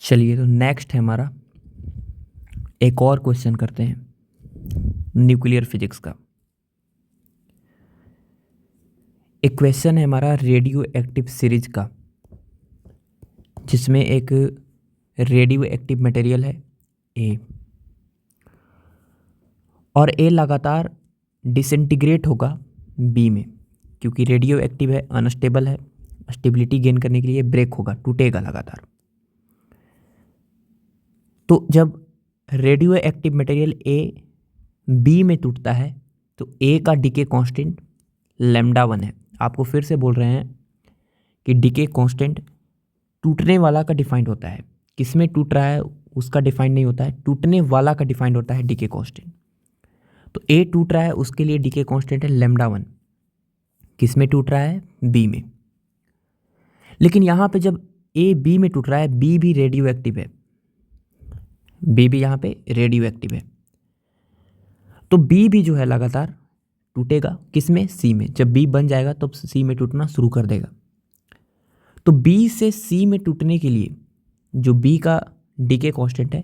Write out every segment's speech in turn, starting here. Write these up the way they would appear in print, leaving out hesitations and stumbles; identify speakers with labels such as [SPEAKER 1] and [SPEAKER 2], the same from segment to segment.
[SPEAKER 1] चलिए तो नेक्स्ट है हमारा, एक और क्वेश्चन करते हैं न्यूक्लियर फिजिक्स का। एक क्वेश्चन है हमारा रेडियो एक्टिव सीरीज का, जिसमें एक रेडियो एक्टिव मटेरियल है ए, और ए लगातार डिसइंटीग्रेट होगा बी में, क्योंकि रेडियो एक्टिव है, अनस्टेबल है, स्टेबिलिटी गेन करने के लिए ब्रेक होगा, टूटेगा लगातार। तो जब radio active material A B में टूटता है तो ए का डीके कांस्टेंट λ1 है। आपको फिर से बोल रहे हैं कि डीके कांस्टेंट टूटने वाला का डिफाइंड होता है, किसमें टूट रहा है उसका डिफाइंड नहीं होता है, टूटने वाला का डिफाइंड होता है डीके कांस्टेंट। तो ए टूट रहा है, उसके लिए डीके कांस्टेंट है λ1, किसमें टूट रहा है बी में। लेकिन यहाँ पे जब ए बी में टूट रहा है, बी भी रेडियो एक्टिव है, बी भी यहाँ पे रेडियो एक्टिव है, तो बी भी जो है लगातार टूटेगा, किसमें सी में। जब बी बन जाएगा तो सी में टूटना शुरू कर देगा। तो बी से सी में टूटने के लिए जो बी का डीके कांस्टेंट है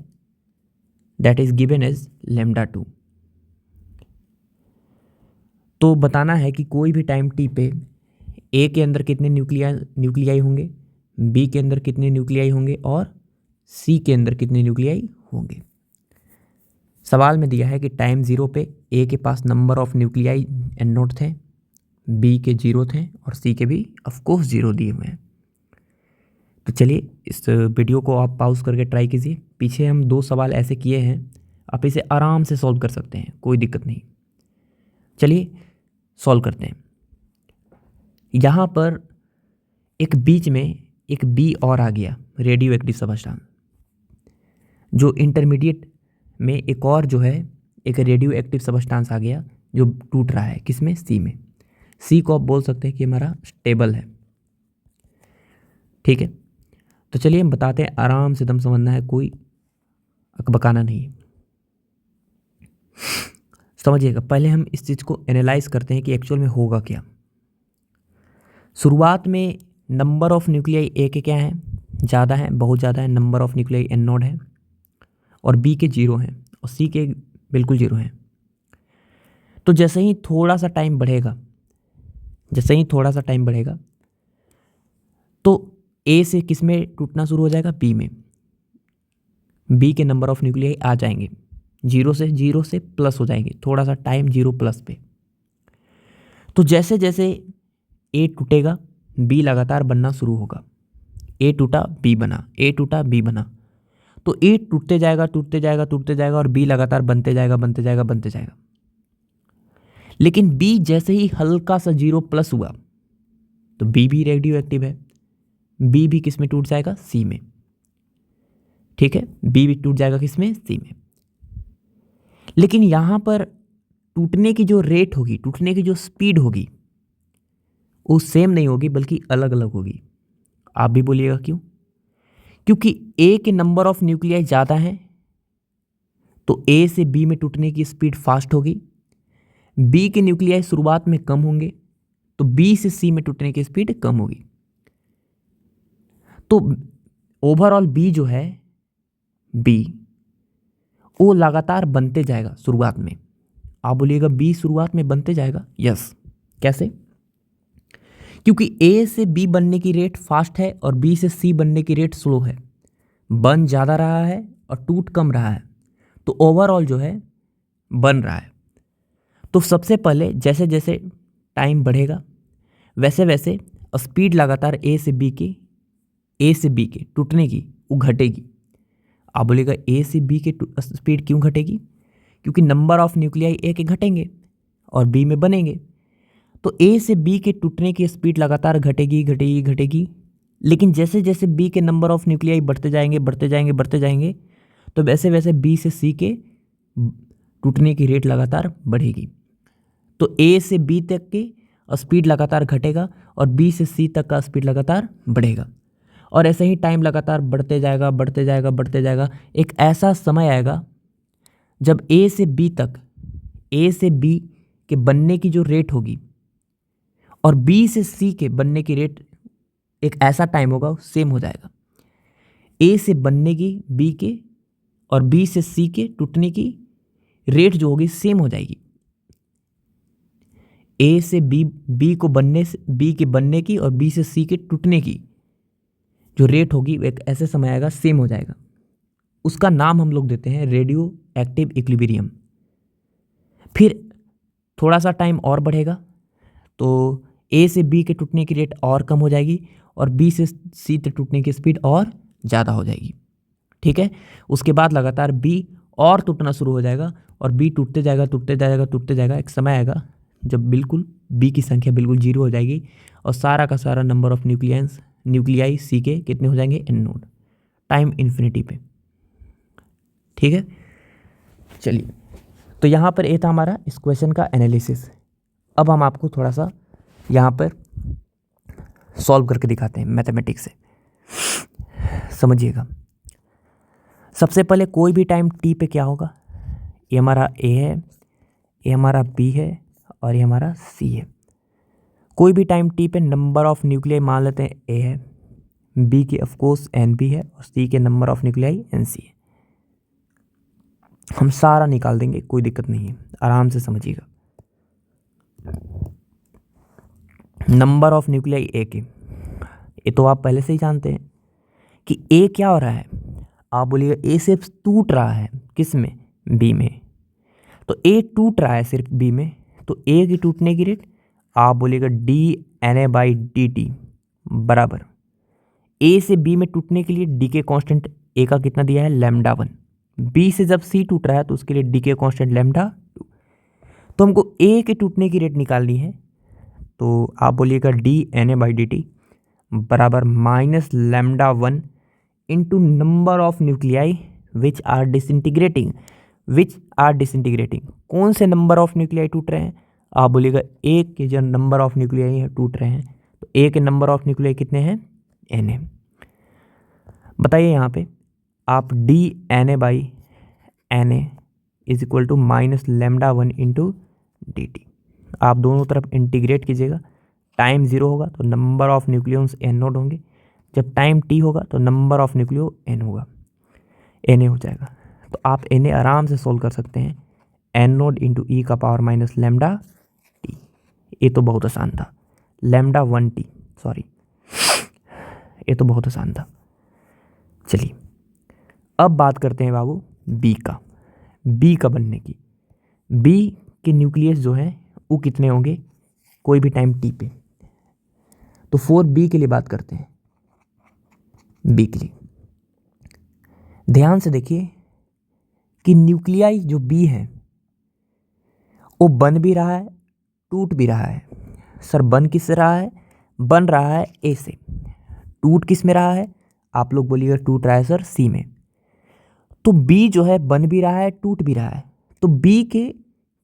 [SPEAKER 1] दैट इज गिवन एज λ2। तो बताना है कि कोई भी टाइम टी पे ए के अंदर कितने न्यूक्लियाई होंगे, बी के अंदर कितने न्यूक्लियाई होंगे और सी के अंदर कितने न्यूक्लियाई होंगे। सवाल में दिया है कि टाइम 0 पे ए के पास number of nuclei N naught थे, बी के 0 थे और सी के भी ऑफकोर्स 0 दिए हुए हैं। तो चलिए इस वीडियो को आप पॉज करके ट्राई कीजिए। पीछे हम 2 सवाल ऐसे किए हैं, आप इसे आराम से सॉल्व कर सकते हैं, कोई दिक्कत नहीं। चलिए सॉल्व करते हैं। यहाँ पर एक बीच में एक बी और आ गया, रेडियो एक्टिव सब्सटेंस, जो इंटरमीडिएट में एक और जो है एक रेडियो एक्टिव सब्सटेंस आ गया जो टूट रहा है, किसमें सी में। सी को आप बोल सकते हैं कि हमारा स्टेबल है, ठीक है। तो चलिए हम बताते हैं, आराम से दम समझना है, कोई अकबकाना नहीं है। समझिएगा, पहले हम इस चीज़ को एनालाइज करते हैं कि एक्चुअल में होगा क्या। शुरुआत में नंबर ऑफ न्यूक्लियाई ए के क्या हैं, ज़्यादा है, बहुत ज़्यादा है, number of nuclei N naught है, और बी के 0 हैं और सी के बिल्कुल 0 हैं। तो जैसे ही थोड़ा सा टाइम बढ़ेगा, तो ए से किस में टूटना शुरू हो जाएगा, बी में। बी के नंबर ऑफ न्यूक्लियाई आ जाएंगे, 0 से प्लस हो जाएंगे, थोड़ा सा टाइम 0 प्लस पे। तो जैसे जैसे ए टूटेगा बी लगातार बनना शुरू होगा। ए टूटा बी बना, ए टूटा बी बना, तो ए टूटते जाएगा और बी लगातार बनते जाएगा। लेकिन बी जैसे ही हल्का सा 0 प्लस हुआ तो बी भी रेडियो एक्टिव है, बी भी किस में टूट जाएगा, सी में, ठीक है। बी भी टूट जाएगा किसमें, सी में। लेकिन यहां पर टूटने की जो रेट होगी, टूटने की जो स्पीड होगी, वो सेम नहीं होगी बल्कि अलग अलग होगी। आप भी बोलिएगा क्यों। क्योंकि ए के नंबर ऑफ न्यूक्लियाई ज़्यादा हैं तो ए से बी में टूटने की स्पीड फास्ट होगी, बी के न्यूक्लियाई शुरुआत में कम होंगे तो बी से सी में टूटने की स्पीड कम होगी। तो ओवरऑल बी जो है, बी वो लगातार बनते जाएगा शुरुआत में। आप बोलिएगा बी शुरुआत में बनते जाएगा, यस। कैसे, क्योंकि ए से बी बनने की रेट फास्ट है और बी से सी बनने की रेट स्लो है। बन ज़्यादा रहा है और टूट कम रहा है, तो ओवरऑल जो है बन रहा है। तो सबसे पहले जैसे जैसे टाइम बढ़ेगा वैसे वैसे स्पीड लगातार ए से बी के टूटने की वो घटेगी। आप बोलेगा ए से बी के स्पीड क्यों घटेगी, क्योंकि नंबर ऑफ न्यूक्लियाई ए के घटेंगे और बी में बनेंगे, तो ए से बी के टूटने की स्पीड लगातार घटेगी। लेकिन जैसे जैसे बी के नंबर ऑफ न्यूक्लियाई बढ़ते जाएंगे तो वैसे वैसे बी से सी के टूटने की रेट लगातार बढ़ेगी। तो ए से बी तक की स्पीड लगातार घटेगा और बी से सी तक का स्पीड लगातार बढ़ेगा, और ऐसे ही टाइम लगातार बढ़ते जाएगा। एक ऐसा समय आएगा जब ए से बी के बनने की जो रेट होगी और बी से सी के बनने की रेट, एक ऐसा टाइम होगा सेम हो जाएगा। ए से बनने की बी के और बी से सी के टूटने की रेट जो होगी सेम हो जाएगी। ए से बी को बनने से बी के बनने की और बी से सी के टूटने की जो रेट होगी एक ऐसे समय आएगा सेम हो जाएगा। उसका नाम हम लोग देते हैं रेडियो एक्टिव इक्विलिब्रियम। फिर थोड़ा सा टाइम और बढ़ेगा तो ए से बी के टूटने की रेट और कम हो जाएगी और बी से सी तक टूटने की स्पीड और ज़्यादा हो जाएगी। ठीक है, उसके बाद लगातार बी और टूटना शुरू हो जाएगा और बी टूटते जाएगा टूटते जाएगा टूटते जाएगा। एक समय आएगा जब बिल्कुल बी की संख्या बिल्कुल जीरो हो जाएगी और सारा का सारा नंबर ऑफ न्यूक्लियाई सी के कितने हो जाएंगे, एन नोड, टाइम इन्फिनिटी पे। ठीक है, चलिए, तो यहाँ पर ये था हमारा इस क्वेश्चन का एनालिसिस। अब हम आपको थोड़ा सा यहाँ पर सॉल्व करके दिखाते हैं मैथमेटिक्स से, समझिएगा। सबसे पहले कोई भी टाइम टी पे क्या होगा, ये हमारा ए है, ये हमारा बी है और ये हमारा सी है। कोई भी टाइम टी पे नंबर ऑफ न्यूक्लियाई मान लेते हैं ए है, बी के ऑफकोर्स एन बी है और सी के number of nuclei N C है। हम सारा निकाल देंगे, कोई दिक्कत नहीं है, आराम से समझिएगा। नंबर ऑफ न्यूक्लियाई ए के, ये तो आप पहले से ही जानते हैं कि ए क्या हो रहा है, आप बोलिएगा ए सिर्फ टूट रहा है, किस में, बी में। तो ए टूट रहा है सिर्फ बी में, तो ए की टूटने की रेट आप बोलिएगा D N A by D T बराबर ए से बी में टूटने के लिए डी के कॉन्स्टेंट ए का कितना दिया है, लैम्डा 1। बी से जब सी टूट रहा है तो उसके लिए डी के कॉन्स्टेंट लैम्डा 2। तो हमको ए के टूटने की रेट निकालनी है, तो आप बोलिएगा D N A by D T बराबर minus lambda 1 into number of nuclei which are disintegrating. कौन से नंबर ऑफ न्यूक्लियाई टूट रहे हैं, आप बोलिएगा ए के जो नंबर ऑफ न्यूक्लियाई है टूट रहे हैं, तो ए के नंबर ऑफ न्यूक्लियाई कितने हैं, एन है। बताइए यहाँ पे आप D N A by N A is equal to minus lambda 1 into D T, आप दोनों तरफ इंटीग्रेट कीजिएगा। टाइम 0 होगा तो number of nucleus N naught होंगे, जब टाइम टी होगा तो नंबर ऑफ न्यूक्लियो एन होगा, एन ए हो जाएगा। तो आप एन ए आराम से सोल्व कर सकते हैं, एन नोड इंटू ई का पावर माइनस लैम्डा टी। ये तो बहुत आसान था, लैम्डा 1 टी, सॉरी, ये तो बहुत आसान था। चलिए अब बात करते हैं बाबू बी का बनने की। बी के न्यूक्लियस जो है वो कितने होंगे कोई भी टाइम टी पे, तो 4b के लिए बात करते हैं। बी के लिए ध्यान से देखिए कि न्यूक्लियाई जो बी है वो बन भी रहा है टूट भी रहा है। सर बन किस से रहा है, बन रहा है ए से, टूट किस में रहा है, आप लोग बोलिएगा टूट रहा है सर सी में। तो बी जो है बन भी रहा है टूट भी रहा है, तो बी के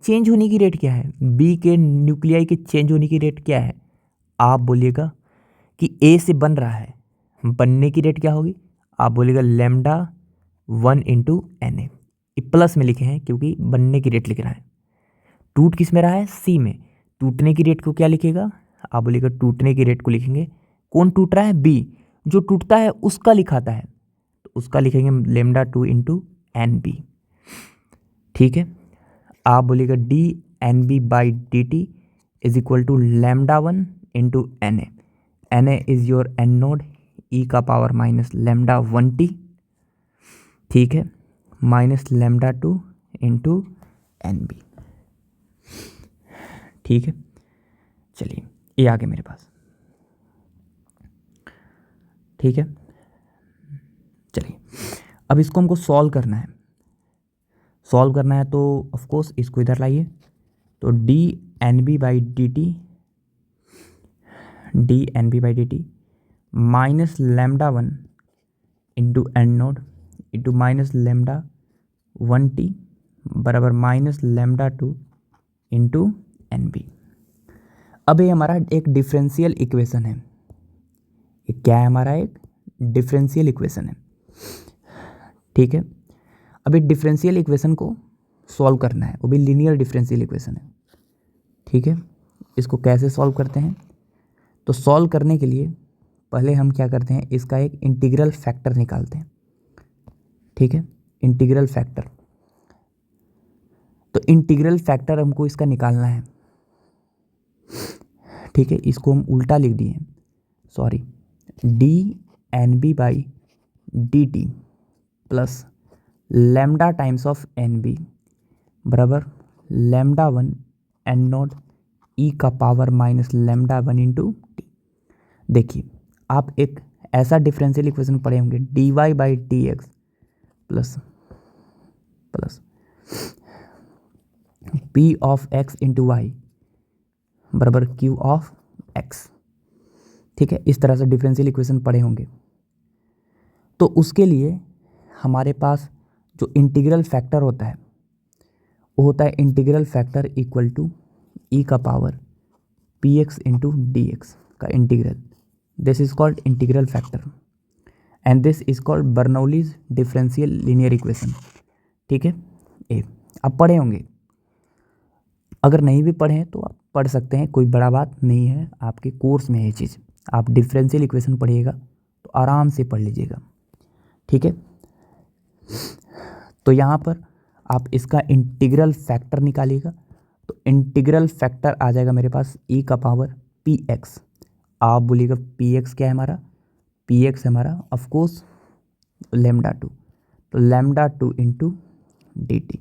[SPEAKER 1] चेंज होने की रेट क्या है, बी के न्यूक्लियाई के चेंज होने की रेट क्या है, आप बोलिएगा कि ए से बन रहा है, बनने की रेट क्या होगी, आप बोलिएगा lambda 1 into N A, plus में लिखे हैं क्योंकि बनने की रेट लिख रहा है। टूट किस में रहा है, सी में, टूटने की रेट को क्या लिखेगा, आप बोलिएगा टूटने की रेट को लिखेंगे, कौन टूट रहा है, बी, जो टूटता है उसका लिखाता है तो उसका लिखेंगे लैम्डा 2 इंटू एन बी। ठीक है, आप बोलिएगा D N B by D T is equal to lambda 1 into N A, N A is your N naught, E का पावर माइनस लैम्डा 1 टी, ठीक है, minus lambda 2 into N B. ठीक है, चलिए ये आ गया मेरे पास। ठीक है, चलिए अब इसको हमको सॉल्व करना है। तो ऑफ कोर्स इसको इधर लाइए, तो D N B by D T minus lambda 1 into N naught into minus lambda 1 T बराबर minus lambda 2 into N B. अब ये हमारा एक डिफरेंशियल इक्वेशन है, ये क्या है, हमारा एक डिफरेंशियल इक्वेशन है। ठीक है, अब एक डिफरेंशियल इक्वेशन को सॉल्व करना है, वो भी लीनियर डिफरेंशियल इक्वेशन है। ठीक है, इसको कैसे सॉल्व करते हैं, तो सॉल्व करने के लिए पहले हम क्या करते हैं, इसका एक इंटीग्रल फैक्टर निकालते हैं। ठीक है, इंटीग्रल फैक्टर। तो इंटीग्रल फैक्टर हमको इसका निकालना है। ठीक है, इसको हम उल्टा लिख दिए, sorry, D N B by D T plus lambda times of N B बराबर lambda one N naught E का power minus lambda one into T. देखिए, आप एक ऐसा डिफरेंशियल इक्वेशन पढ़े होंगे, D Y by D X plus plus P of X into Y बराबर Q of X. ठीक है, इस तरह से डिफरेंशियल इक्वेशन पढ़े होंगे। तो उसके लिए हमारे पास जो इंटीग्रल फैक्टर होता है वो होता है integral factor equal to E का power P X into D X का integral. This is called integral factor and this is called Bernoulli's differential linear equation. ठीक है, ए अब पढ़े होंगे, अगर नहीं भी पढ़े हैं तो आप पढ़ सकते हैं, कोई बड़ा बात नहीं है, आपके कोर्स में है ये चीज़। आप डिफरेंशियल इक्वेशन पढ़िएगा तो आराम से पढ़ लीजिएगा। ठीक है, तो यहाँ पर आप इसका इंटीग्रल फैक्टर निकालिएगा, तो इंटीग्रल फैक्टर आ जाएगा मेरे पास ई का पावर पी एक्स। आप बोलिएगा पी एक्स क्या है हमारा, पी एक्स है हमारा ऑफकोर्स लेमडा टू, तो lambda two into D T,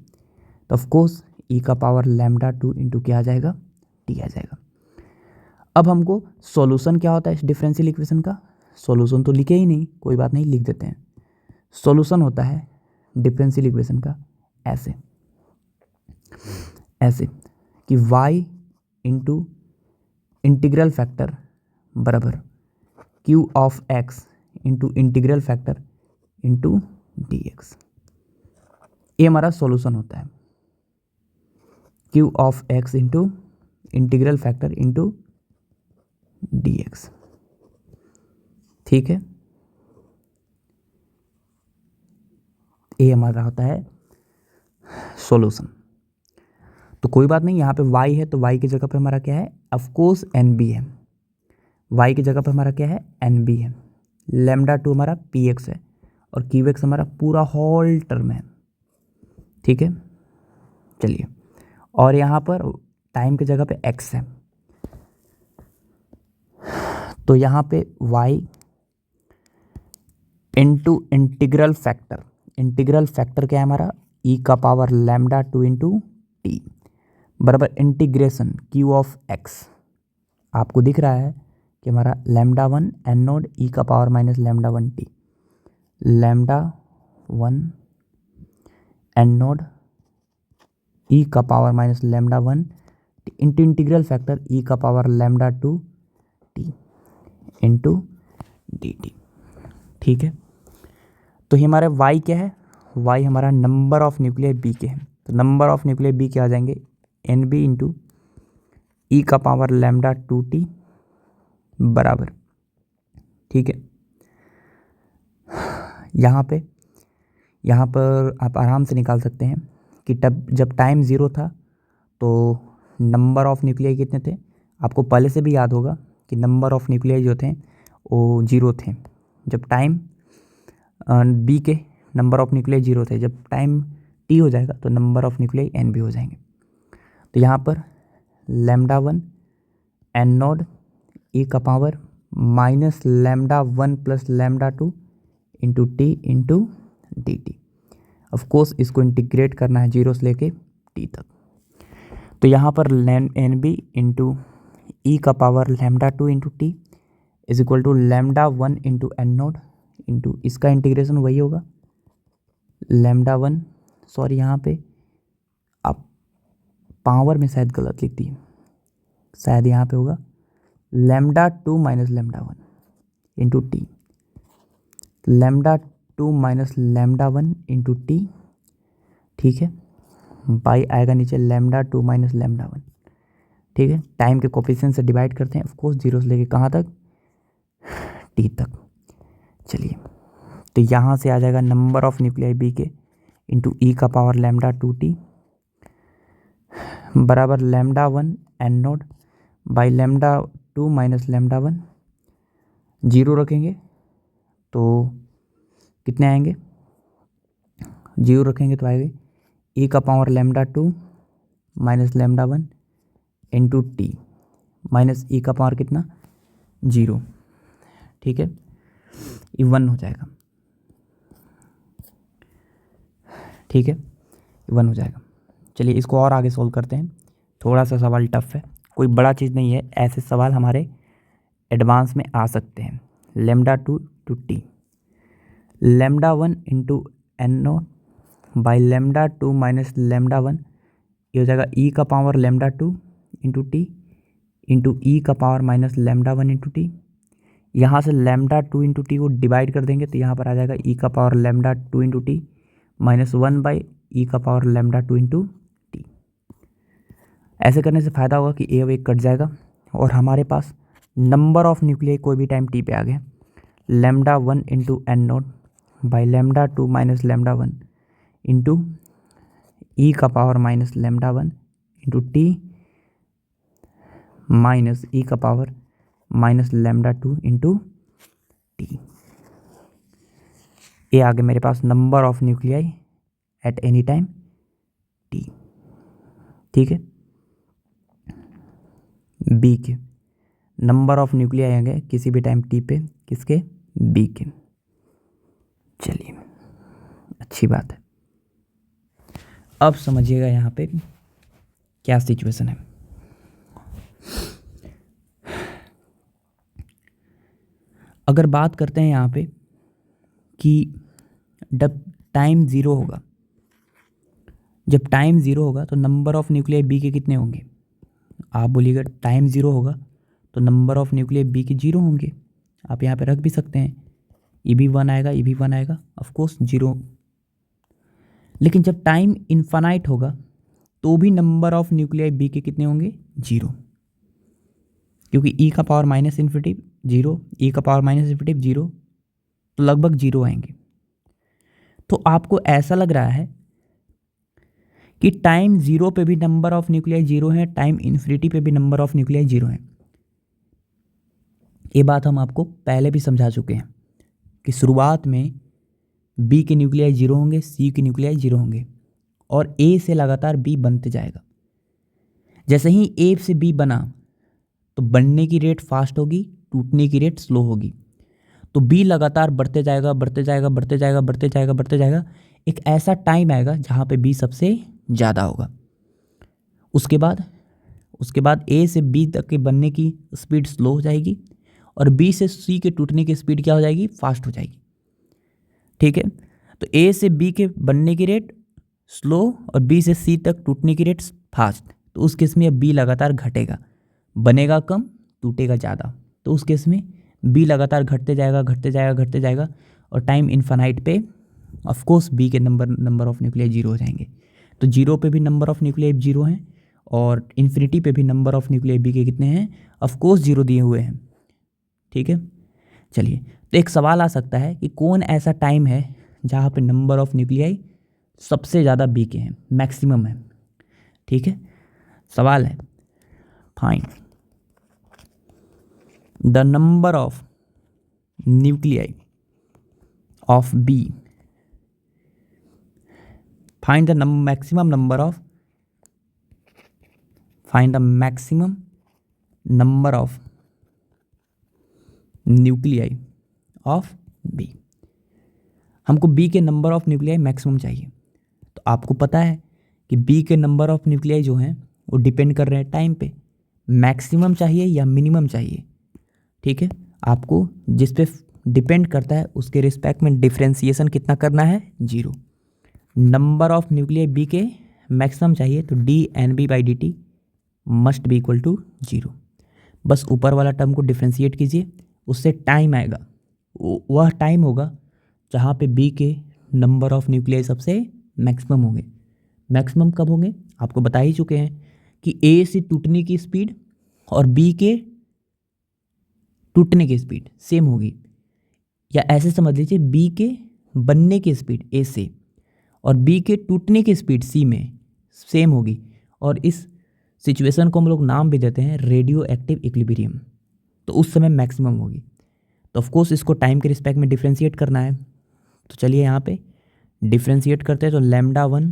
[SPEAKER 1] तो ऑफकोर्स ई का पावर लेमडा टू इंटू क्या आ जाएगा, टी आ जाएगा। अब हमको सॉल्यूशन क्या होता है इस डिफरेंशियल इक्वेशन का, सॉल्यूशन तो लिखे ही नहीं, कोई बात नहीं, लिख देते हैं। सॉल्यूशन होता है डिफरेंशियल इक्वेशन का ऐसे ऐसे कि y इंटू इंटीग्रल फैक्टर बराबर q of x into integral factor into D x. ये हमारा सॉल्यूशन होता है, q of x into integral factor into D x. ठीक है, ये हमारा होता है सॉल्यूशन। तो कोई बात नहीं, यहाँ पे y है तो y की जगह पे हमारा क्या है, ऑफकोर्स एन बी है, y की जगह पे हमारा क्या है, एन बी है। लेमडा टू हमारा पी एक्स है और क्यू एक्स हमारा पूरा होल टर्म है। ठीक है, चलिए, और यहाँ पर टाइम की जगह पे x है, तो यहाँ पे y into integral factor, integral factor क्या है हमारा, ई का power lambda two into T बराबर इंटीग्रेशन क्यू ऑफ एक्स। आपको दिख रहा है कि हमारा lambda one N naught E का power minus lambda one T, lambda one N naught E का power minus lambda one into integral factor E का power lambda two T into D T. ठीक है, तो ये हमारा y क्या है, y हमारा नंबर ऑफ न्यूक्लियर बी के हैं, तो नंबर ऑफ न्यूक्लियर बी क्या आ जाएंगे, एन बी इंटू ई का पावर लैम्डा टू टी बराबर। ठीक है, यहाँ पर आप आराम से निकाल सकते हैं कि तब जब टाइम ज़ीरो था तो नंबर ऑफ न्यूक्लियर कितने थे, आपको पहले से भी याद होगा कि नंबर ऑफ न्यूक्लियर जो थे वो जीरो थे। जब टाइम बी के नंबर ऑफ न्यूक्लियर जीरो थे, जब टाइम टी हो जाएगा तो number of nuclear N B हो जाएंगे। तो यहाँ पर lambda one N naught E का power minus lambda one plus lambda two into T into D T. Of course इसको इंटीग्रेट करना है जीरो से लेके टी तक, तो यहाँ पर एन बी इंटू ई का power lambda two into T is equal to lambda one into N naught into इसका इंटीग्रेशन वही होगा लैम्डा वन, सॉरी यहाँ पे आप पावर में शायद गलत लिख दी, शायद यहाँ पे होगा lambda two minus lambda one into T, lambda two minus lambda one into T. ठीक है, बाई आएगा नीचे lambda two minus lambda one. ठीक है, टाइम के कोफिशिएंट से डिवाइड करते हैं ऑफकोर्स जीरो से लेके कहाँ तक, टी तक। चलिए, तो यहाँ से आ जाएगा नंबर ऑफ न्यूक्लियाई बी के इंटू ई का पावर लैम्डा टू टी बराबर lambda one N naught by lambda two minus lambda one zero रखेंगे तो कितने आएंगे, जीरो रखेंगे तो आएंगे ई का power lambda 2 minus lambda 1 into T minus E का पावर कितना, जीरो। ठीक है, ये 1 हो जाएगा। ठीक है, 1 हो जाएगा। चलिए इसको और आगे सोल्व करते हैं। थोड़ा सा सवाल टफ है, कोई बड़ा चीज़ नहीं है, ऐसे सवाल हमारे एडवांस में आ सकते हैं। Lambda 2 to T, lambda 1 into N naught by lambda 2 minus lambda 1, ये हो जाएगा ई का power lambda 2 into T into E का power minus lambda 1 into T. यहाँ से लैम्डा 2 इंटू टी को डिवाइड कर देंगे तो यहाँ पर आ जाएगा ई का power lambda 2 into T minus 1 by E का पावर लैम्डा 2 इंटू टी। ऐसे करने से फ़ायदा होगा कि ए और ए कट जाएगा और हमारे पास नंबर ऑफ न्यूक्लियाई कोई भी टाइम टी पे आ गया, lambda 1 into N naught by lambda 2 minus lambda 1 into E का power minus lambda 1 into T minus E का power minus lambda 2 into T. ये आ गया मेरे पास number of nuclei at any time T. ठीक है, बी के नंबर ऑफ न्यूक्लियाई आ गए किसी भी टाइम टी पे, किसके, बी के। चलिए अच्छी बात है। अब समझिएगा यहाँ पे क्या सिचुएशन है। अगर बात करते हैं यहाँ पे कि जब टाइम ज़ीरो होगा, जब टाइम ज़ीरो होगा तो नंबर ऑफ न्यूक्लियाई बी के कितने होंगे, आप बोलिएगा टाइम ज़ीरो होगा तो नंबर ऑफ न्यूक्लियाई बी के जीरो होंगे। आप यहाँ पे रख भी सकते हैं, ये भी 1 आएगा, ये भी 1 आएगा, ऑफ कोर्स जीरो। लेकिन जब टाइम इन्फानाइट होगा तो भी नंबर ऑफ न्यूक्लियाई बी के कितने होंगे, जीरो, क्योंकि ई का पावर माइनस इन्फिनिटी जीरो, ई का पावर माइनस इन्फिनिटी जीरो, तो लगभग जीरो आएंगे। तो आपको ऐसा लग रहा है कि टाइम ज़ीरो पे भी नंबर ऑफ न्यूक्लियाई जीरो है, टाइम इन्फिनिटी पे भी नंबर ऑफ न्यूक्लियाई जीरो है। ये बात हम आपको पहले भी समझा चुके हैं कि शुरुआत में बी के न्यूक्लियाई जीरो होंगे, सी के न्यूक्लियाई जीरो होंगे और ए से लगातार बी बनते जाएगा। जैसे ही ए से बी बना तो बनने की रेट फास्ट होगी, टूटने की रेट स्लो होगी। तो बी लगातार बढ़ते जाएगा, बढ़ते जाएगा, बढ़ते जाएगा, बढ़ते जाएगा, बढ़ते जाएगा। एक ऐसा टाइम आएगा जहाँ पे बी सबसे ज़्यादा होगा। उसके बाद ए से बी तक के बनने की स्पीड स्लो हो जाएगी और बी से सी के टूटने की स्पीड क्या हो जाएगी, फास्ट हो जाएगी। ठीक है, तो ए से बी के बनने की रेट स्लो और बी से सी तक टूटने की रेट फास्ट। तो उस केस में अब बी लगातार घटेगा, बनेगा कम, टूटेगा ज़्यादा। तो उस केस में बी लगातार घटते जाएगा, घटते जाएगा, घटते जाएगा और टाइम इन्फानाइट पे ऑफ कोर्स बी के नंबर ऑफ न्यूक्लियाई जीरो हो जाएंगे। तो जीरो पे भी नंबर ऑफ न्यूक्लियाई जीरो हैं और इन्फिनिटी पे भी नंबर ऑफ न्यूक्लियाई बी के कितने हैं, ऑफ कोर्स जीरो दिए हुए हैं। ठीक है, चलिए तो एक सवाल आ सकता है कि कौन ऐसा टाइम है जहाँ पे नंबर ऑफ न्यूक्लियाई सबसे ज़्यादा बी के हैं, मैक्सिमम है। ठीक है, सवाल है find the number of nuclei of B, find the maximum number of, find the maximum number of nuclei of B. हमको बी के नंबर ऑफ न्यूक्लियाई मैक्सिमम चाहिए। तो आपको पता है कि बी के नंबर ऑफ न्यूक्लियाई जो हैं वो डिपेंड कर रहे हैं टाइम पे, मैक्सिमम चाहिए या मिनिमम चाहिए। ठीक है, आपको जिस पे डिपेंड करता है उसके रिस्पेक्ट में डिफ्रेंसिएशन कितना करना है, zero. Number of nuclei B के मैक्सिमम चाहिए तो D N B by D T must be equal to zero. बस ऊपर वाला टर्म को डिफ्रेंशिएट कीजिए, उससे टाइम आएगा, वह टाइम होगा जहाँ पे बी के नंबर ऑफ न्यूक्लियाई सबसे मैक्सिमम होंगे। मैक्सिमम कब होंगे, आपको बता ही चुके हैं कि ए से टूटने की स्पीड और बी के टूटने की स्पीड सेम होगी, या ऐसे समझ लीजिए बी के बनने की स्पीड ए से और बी के टूटने की स्पीड सी में सेम होगी। और इस सिचुएशन को हम लोग नाम भी देते हैं रेडियो एक्टिव इक्विलिब्रियम। तो उस समय मैक्सिमम होगी। तो ऑफकोर्स इसको टाइम के रिस्पेक्ट में डिफ्रेंशिएट करना है। तो चलिए यहाँ पे डिफ्रेंशिएट करते हैं। तो lambda 1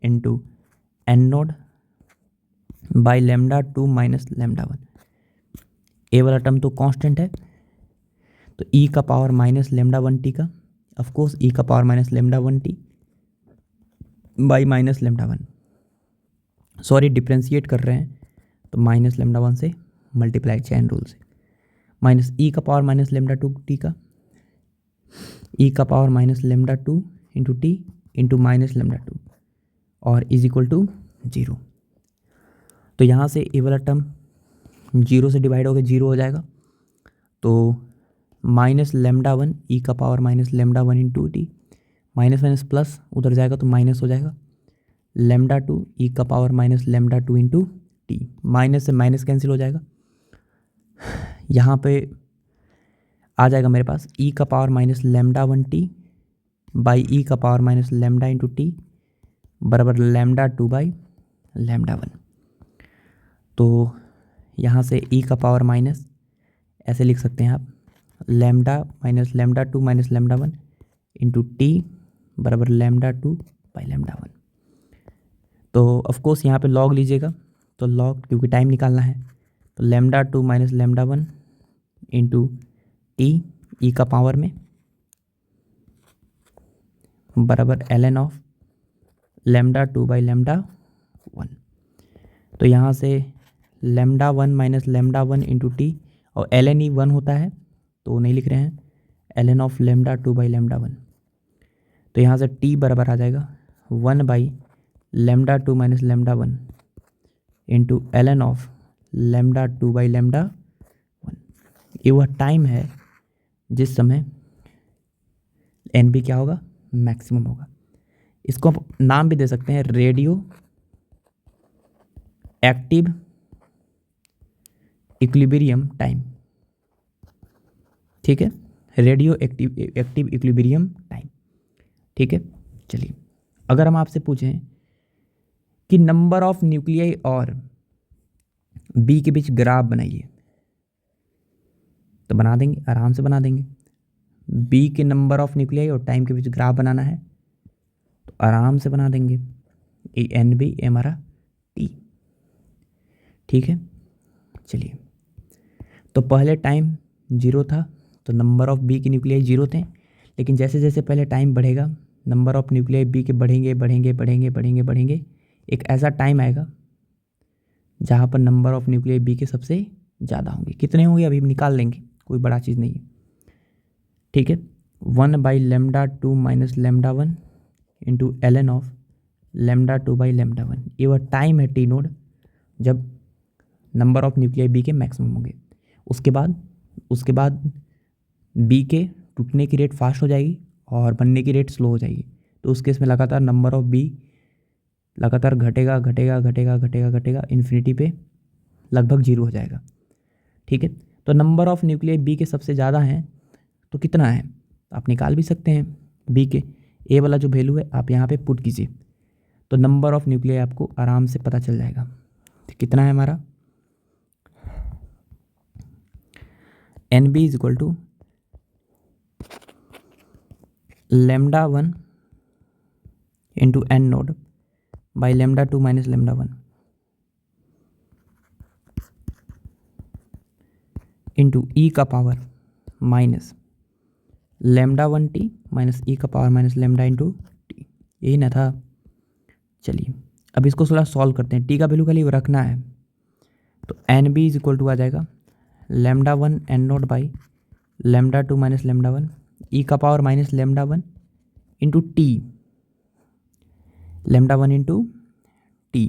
[SPEAKER 1] into N naught by lambda 2 minus lambda 1। A वाला टर्म तो कांस्टेंट है, तो ई का पावर माइनस लैम्डा 1 टी का, ऑफकोर्स ई का power minus lambda 1 T by minus lambda 1। Sorry, differentiate कर रहे हैं तो माइनस लैम्डा 1 से मल्टीप्लाई चैन रूल से, माइनस ई का पावर माइनस लैम्डा 2 टी का, ई का power minus lambda 2 into T into minus lambda 2 और इज इक्वल टू 0। तो यहाँ से ए वाला टर्म 0 से डिवाइड होकर 0 हो जाएगा। तो माइनस लैम्डा 1 ई का power minus lambda 1 into T, minus minus plus उधर जाएगा तो माइनस हो जाएगा, लैम्डा 2 ई का power minus lambda 2 into T, minus से माइनस कैंसिल हो जाएगा। यहाँ पे आ जाएगा मेरे पास ई का power minus lambda 1 T by E का power minus lambda into T बराबर लैम्डा 2 बाई लैम्डा 1। तो यहाँ से ई का पावर माइनस ऐसे लिख सकते हैं आप, lambda minus lambda 2 minus lambda 1 into T बराबर लैम्डा 2 बाई लैम्डा 1। तो ऑफकोर्स यहाँ पे लॉग लीजिएगा, तो लॉग क्योंकि टाइम निकालना है, तो lambda 2 minus lambda 1 into T E का पावर में बराबर ln of lambda 2 by lambda 1। तो यहाँ से lambda 1 minus lambda 1 into T, और ln ही 1 होता है तो नहीं लिख रहे हैं, ln of lambda 2 by lambda 1। तो यहाँ से t बराबर आ जाएगा 1 by lambda 2 minus lambda 1 into ln of lambda 2 by lambda 1। ये वह टाइम है जिस समय एन बी क्या होगा, मैक्सिमम होगा। इसको आप नाम भी दे सकते हैं रेडियो एक्टिव इक्विलिब्रियम टाइम, ठीक है, रेडियो एक्टिव इक्विलिब्रियम टाइम, ठीक है। चलिए, अगर हम आपसे पूछें कि नंबर ऑफ न्यूक्लियाई और बी के बीच ग्राफ बनाइए, तो बना देंगे, आराम से बना देंगे। बी के नंबर ऑफ न्यूक्लियाई और टाइम के बीच ग्राफ बनाना है तो आराम से बना देंगे। ए एन बी ए हमारा टी, ठीक है। चलिए, तो पहले टाइम 0 था तो नंबर ऑफ बी के न्यूक्लियाई 0 थे, लेकिन जैसे जैसे पहले टाइम बढ़ेगा नंबर ऑफ न्यूक्लियाई बी के बढ़ेंगे बढ़ेंगे बढ़ेंगे बढ़ेंगे बढ़ेंगे। एक ऐसा टाइम आएगा जहाँ पर नंबर ऑफ न्यूक्लियाई बी के सबसे ज़्यादा होंगे। कितने होंगे अभी निकाल लेंगे, कोई बड़ा चीज़ नहीं है, ठीक है। 1 by lambda 2 minus lambda 1 into ln of lambda 2 by lambda 1। ये वह टाइम है टी नोड जब नंबर ऑफ न्यूक्लियाई बी के मैक्सिमम होंगे। उसके बाद बी के टूटने की रेट फास्ट हो जाएगी और बनने की रेट स्लो हो जाएगी। तो उस केस में लगातार नंबर ऑफ बी लगातार घटेगा घटेगा घटेगा घटेगा घटेगा, इन्फिनिटी पे लगभग 0 हो जाएगा, ठीक है। तो नंबर ऑफ न्यूक्लियाई बी के सबसे ज़्यादा हैं तो कितना है आप निकाल भी सकते हैं। बी के ए वाला जो वैल्यू है आप यहाँ पे पुट कीजिए तो नंबर ऑफ न्यूक्लियाई आपको आराम से पता चल जाएगा। तो कितना है हमारा N B is equal to lambda 1 into N naught by lambda 2 minus lambda 1 into E का power minus lambda 1 T minus E का power minus lambda into T, यही ना था। चलिए, अब इसको थोड़ा सॉल्व करते हैं। टी का वैल्यू खाली रखना है तो N B is equal to आ जाएगा lambda 1 N naught by lambda 2 minus lambda 1 E का power minus lambda 1 into T, lambda 1 into T,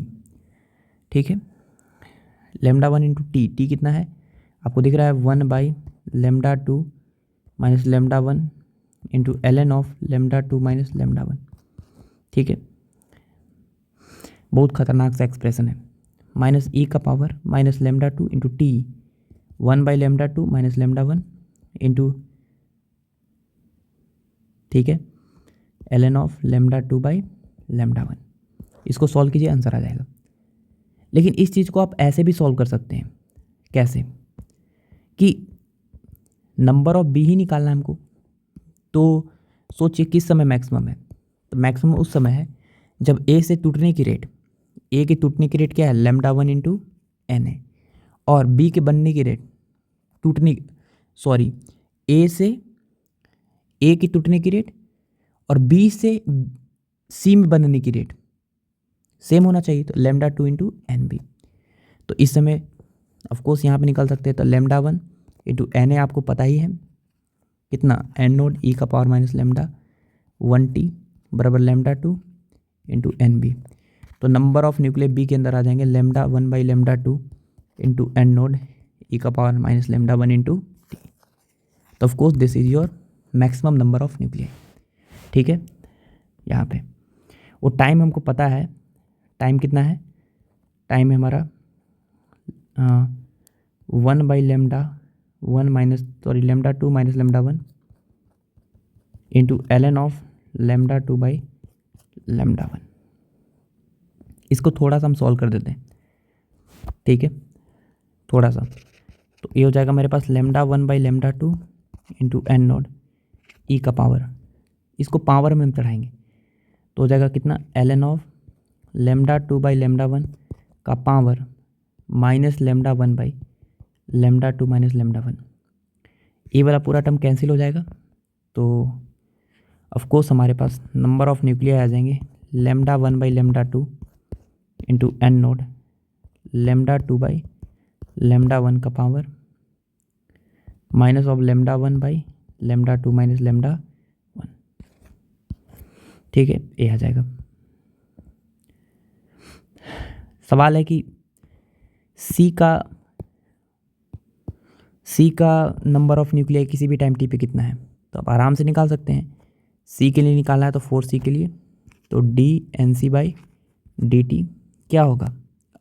[SPEAKER 1] ठीक है। लैम्डा 1 इंटू टी, टी कितना है आपको दिख रहा है 1 by lambda 2 minus lambda 1 into ln of lambda 2 minus lambda 1, ठीक है। बहुत खतरनाक सा एक्सप्रेशन है। माइनस ई का power minus lambda 2 into T 1 by lambda 2 minus lambda 1 into, ठीक है, ln of lambda 2 by lambda 1। इसको सॉल्व कीजिए, आंसर आ जाएगा। लेकिन इस चीज़ को आप ऐसे भी सॉल्व कर सकते हैं। कैसे कि नंबर ऑफ बी ही निकालना है हमको। तो सोचिए किस समय मैक्सिमम है, तो मैक्सिमम उस समय है जब ए से टूटने की रेट, ए की टूटने की रेट क्या है, लैम्डा 1 इंटू एन है, और बी के बनने की रेट ए की टूटने की रेट और बी से सी में बनने की रेट सेम होना चाहिए, तो लैम्डा 2 इंटू एन बी। तो इस समय ऑफकोर्स यहाँ पे निकल सकते हैं, तो लैम्डा 1 इंटू एन है, आपको पता ही है कितना, एन नोड ई का पावर माइनस लैम्डा 1t बराबर लैम्डा 2 इंटू एन बी। तो नंबर ऑफ न्यूक्लियर बी के अंदर आ जाएंगे lambda 1 by lambda 2 into N naught E का power minus lambda 1 into T. तो of course this is your maximum number of nuclear. ठीक है, यहाँ पे वो टाइम हमको पता है, टाइम कितना है, टाइम है हमारा 1 by lambda 1 minus lambda 2 minus lambda 1 into L N of lambda 2 by lambda 1। इसको थोड़ा सा हम सॉल्व कर देते हैं, ठीक है, थोड़ा सा। तो ये हो जाएगा मेरे पास lambda 1 by lambda 2 into N naught E का पावर, इसको पावर में हम चढ़ाएंगे तो हो जाएगा कितना, L N of lambda 2 by lambda 1 का power minus lambda 1 by lambda 2 minus lambda 1। ये वाला पूरा टर्म कैंसिल हो जाएगा, तो ऑफकोर्स हमारे पास नंबर ऑफ न्यूक्लियर आ जाएंगे lambda 1 by lambda 2 into N naught lambda 2 by lambda 1 का power minus of lambda 1 by lambda 2 minus lambda 1। ठीक है, ये आ जाएगा। सवाल है कि सी का नंबर ऑफ न्यूक्लियर किसी भी टाइम टी पे कितना है, तो आप आराम से निकाल सकते हैं। सी के लिए निकालना है तो 4c के लिए तो D N C by D T क्या होगा,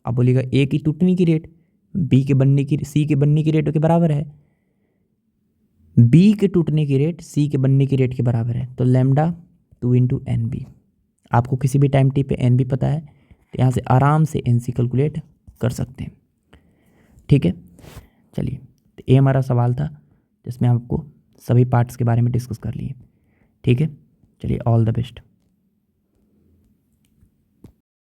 [SPEAKER 1] आप बोलिएगा ए की टूटने की रेट सी के बनने की रेट के बराबर है, बी के टूटने की रेट सी के बनने की रेट के बराबर है, तो लैम्डा 2 इंटू एन बी। आपको किसी भी टाइम टी पे एन बी पता है तो यहाँ से आराम से एन सी कैलकुलेट कर सकते हैं। ठीक है, चलिए, तो ये हमारा सवाल था जिसमें आपको सभी पार्ट्स के बारे में डिस्कस कर लिए। ठीक है, चलिए, ऑल द बेस्ट।